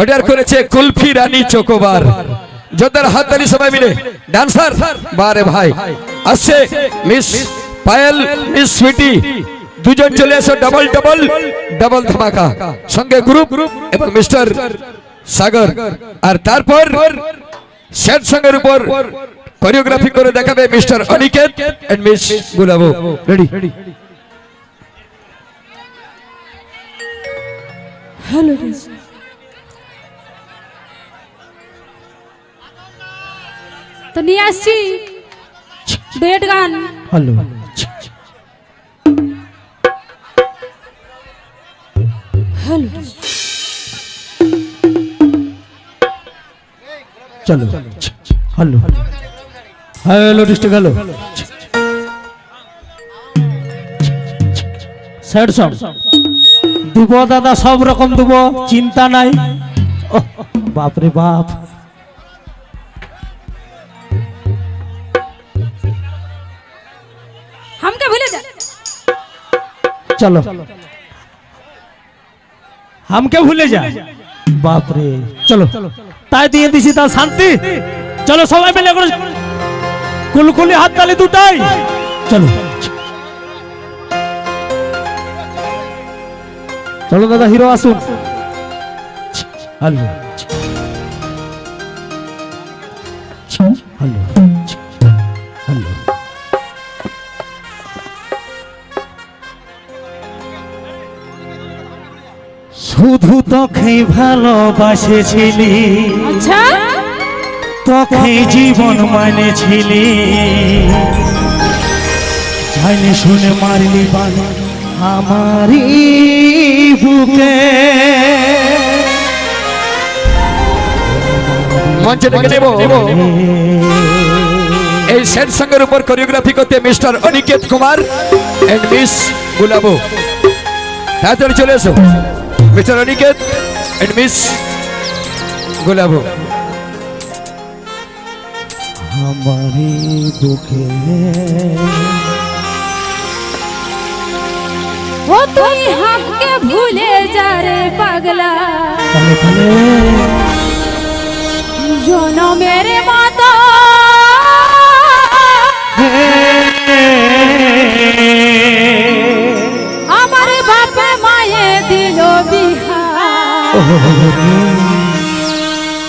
Order করেছে কুলফি রানী chocobar. যোদ্ধার হাততালি সবাই মিলে। ডান্সার বারে ভাই আসছে মিস পায়েল, মিস সুইটি, দুজন চলে এসো। ডাবল ডাবল ডাবল ধামাকা, সঙ্গে গ্রুপ এবং মিস্টার সাগর। আর তারপর সেট সঙ্গের উপর কোরিওগ্রাফি করে দেখাবে mister Aniket and miss Gulabo. Ready? Hello তো নিয়ে আসছি ডুয়েট গান। হ্যালো হ্যালো চলো hello hello district hello sad song দুবো দাদা, সব রকম দুবো, চিন্তা নাই। বাপরে বাপ, हमके भूले जा। চলো हमके ভুলে যা। বাপরে চলো, তাই দিয়ে দিছি তার শান্তি। চলো সবাই মিলে করে কুলকুলি হাততালি দুটাই। চলো চলো দাদা, হিরো আসুন। হ্যালো হ্যালো হ্যালো শুধু তোকে ভালোবাসেছিলি, अच्छा তোকে জীবন মানেছিলি, জানি শুনে মারলি বানা আমারই বুকে। মঞ্চে ডেকে নেব এই সেট সঙ্গের উপর কোরিওগ্রাফি করতে mister Aniket Kumar and miss Gulabo. তাড়াতাড়ি চলে এসো mister Aniket and miss Gulabo. আমারই বুকে वो तुम हमके भूले जा रे पगला, তাহলে তাহলে जो न मेरे माता আমার বাপে মায়ে দিল বিহার,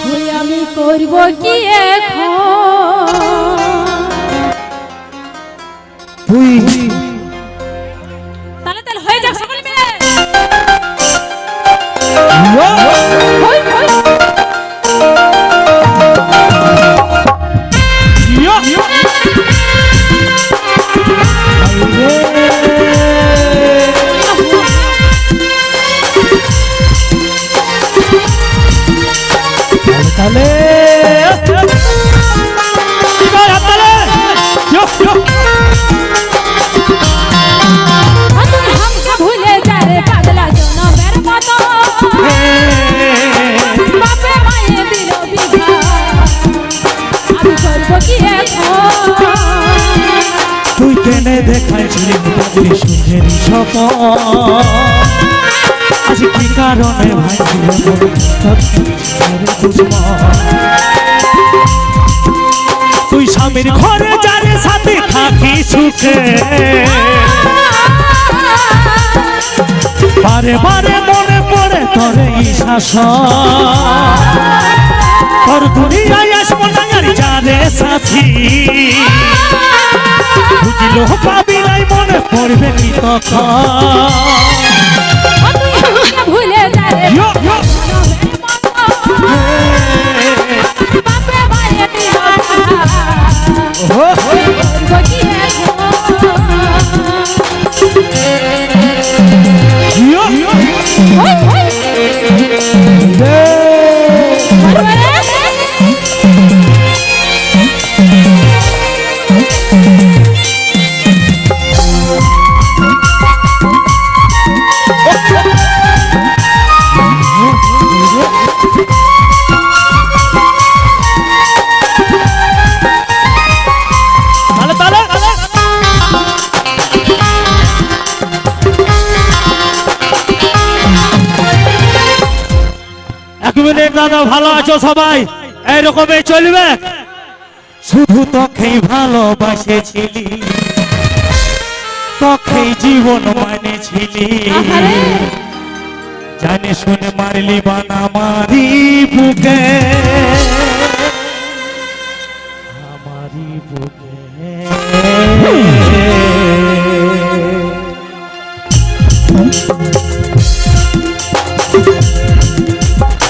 ওই আমি করব কি এখন? তুই তাহলে তাহলে হয়ে যাক সকলে মিলে। হই, হই। তাহলে तुम हमको भूले जा रे पगला, जो न मेरे माता बापे माये दिल बिहार, আমি করব কি এখন? তুই কেনে দেখাইছিলি তাদের সূর্যের স্বপ্ন, আজ কি কারণে ভাঙছিল তুই স্বামীর ঘরে যারে সাথে থাকি সুখে, বারে বারে মনে পড়ে তোর এই শাসন, তোর দুনিয়ায় আসবো না আর যারে সাথী, বুঝল পাবি নাই মনে পড়বে কি তখন। তুই আমাকে ভুলে যা রে বাপে মায়ে দিল বিহার, করব কি এখন? হই, হই। এক মিনিট দাদা, ভালো আছো সবাই? এইরকমই চলবে। শুধু তোকেই ভালোবাসেছিলি, তোকেই জীবন মানেছিলি, আহারে জানে শুনে মারলি বানা মারি বুকে, আমারি বুকে।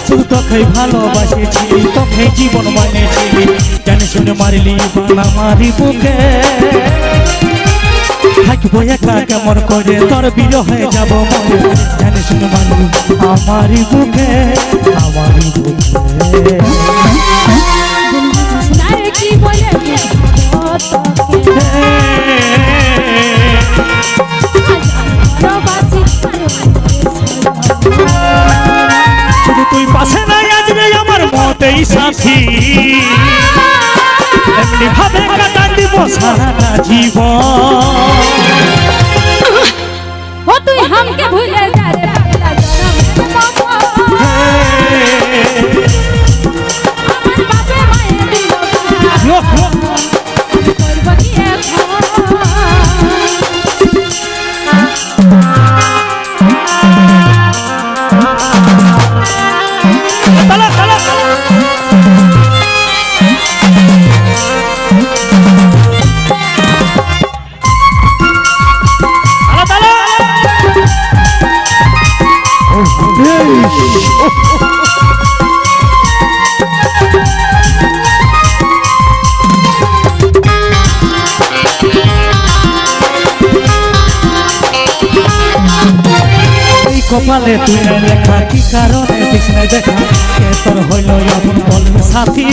শুধু তোকেই ভালোবাসেছিলি, তোকেই জীবন মানেছিলি, জানে শুনে মারলি বানা মারি বুকে। থাকবো একা কেমন করে, তোর বিরহে যাব মরে, জানে শুনে মারলি আমারি বুকে, আমারি বুকে। শোনায় কি বলে বোঝাবো তোকে, ভালোবাসি শুধু তুই পাশে নাই আজ রে আমার মতেই সাথী, এমনি ভাবে কাটা দিব সারাটা জীবন। ও তুই हमके ভুলে যা রে পাগলা জনমের মতো, আমার বাপে মায়ে দিল করব কি এখন। তালা, তালা, তালা। তালা, তালা। এই কপালে তুই না লেখা, কি কারণে দিস না দেখা, কে তোর হইল এখন বল সাথী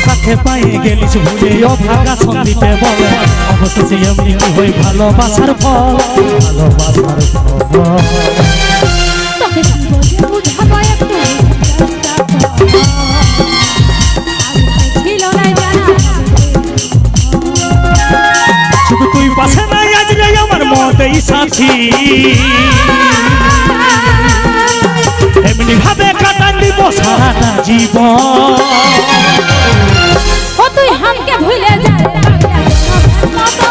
কাছে পায়ে গেলিস ভুলে অভাগা সন্দীপে বলে, অবশেষে এমনি কি হই ভালোবাসার ফল, ভালোবাসার ফল। তোকে কি বলে বুঝাবো একটু চেষ্টা কর, আগে ছিল না জানা। শুধু তুই পাশে নাই আজ রে আমার মতেই সাথী, এমনি ভাবে কাটা দিব সারাটা জীবন। ও তুই हमके ভুলে যা রে পাগলা জনমের মতো,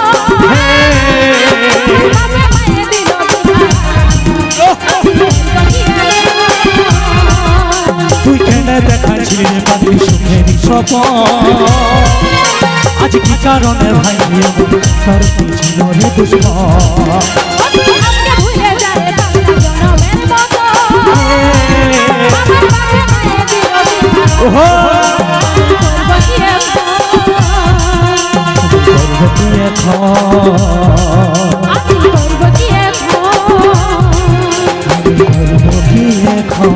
বাপে মায়ে দিল তুই কেন দেখাচ্ছিলি রে বাদরি সুখেরই স্বপন, আজ কি কারণে ভাই তোর কি ছিল রে দুশ্মন। हमके ভুলে যা রে পাগলা জনমের মতো, আমার বাপে মায়ে দিল ওহো করব কি এখন। তুই এখন, আমি করব কি এখন। কি এখন।